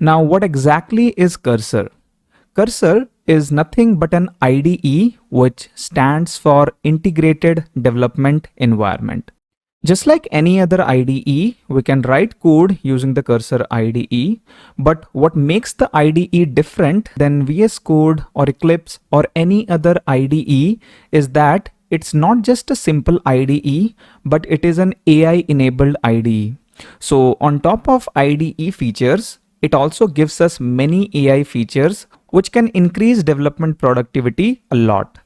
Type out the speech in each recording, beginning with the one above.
Now, what exactly is Cursor? Cursor is nothing but an IDE, which stands for Integrated Development Environment. Just like any other IDE, we can write code using the Cursor IDE, but what makes the IDE different than VS Code or Eclipse or any other IDE is that it's not just a simple IDE, but it is an AI-enabled IDE. So on top of IDE features, it also gives us many AI features which can increase development productivity a lot.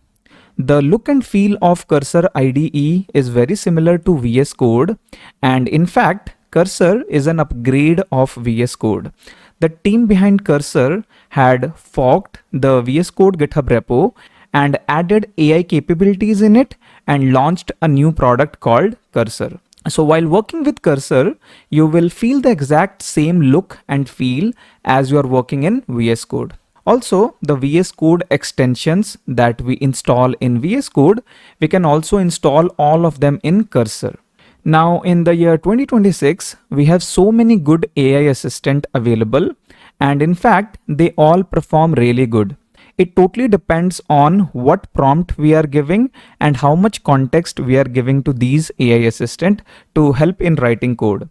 The look and feel of Cursor IDE is very similar to VS Code, and in fact, Cursor is an upgrade of VS Code. The team behind Cursor had forked the VS Code GitHub repo and added AI capabilities in it and launched a new product called Cursor. So while working with Cursor, you will feel the exact same look and feel as you are working in VS Code. Also, the VS Code extensions that we install in VS Code, we can also install all of them in Cursor. Now in the year 2026, we have so many good AI assistant available, and in fact, they all perform really good. It totally depends on what prompt we are giving and how much context we are giving to these AI assistant to help in writing code.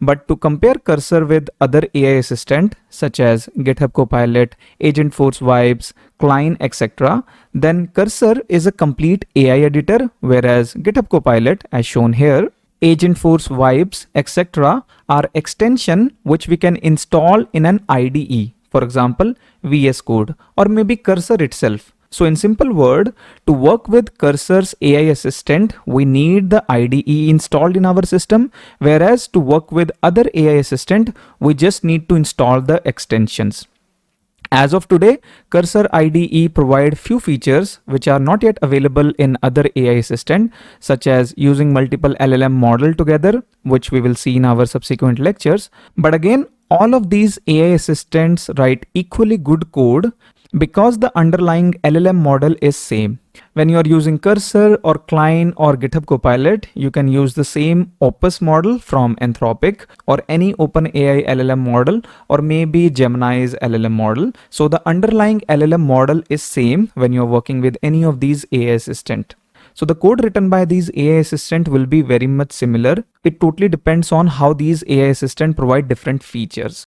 But to compare Cursor with other AI assistant such as GitHub Copilot, Agentforce Vibes, Klein, etc., then Cursor is a complete AI editor, whereas GitHub Copilot, as shown here, Agentforce Vibes, etc., are extension which we can install in an IDE. For example, VS Code or maybe Cursor itself. So in simple word, to work with Cursor's AI assistant, we need the IDE installed in our system, whereas to work with other AI assistant, we just need to install the extensions. As of today, Cursor IDE provide few features which are not yet available in other AI assistant, such as using multiple LLM model together, which we will see in our subsequent lectures. But again, all of these AI assistants write equally good code because the underlying LLM model is same. When you are using Cursor or Klein or GitHub Copilot, you can use the same Opus model from Anthropic or any OpenAI LLM model or maybe Gemini's LLM model. So the underlying LLM model is same when you're working with any of these AI assistant. So the code written by these AI assistant will be very much similar. It totally depends on how these AI assistant provide different features.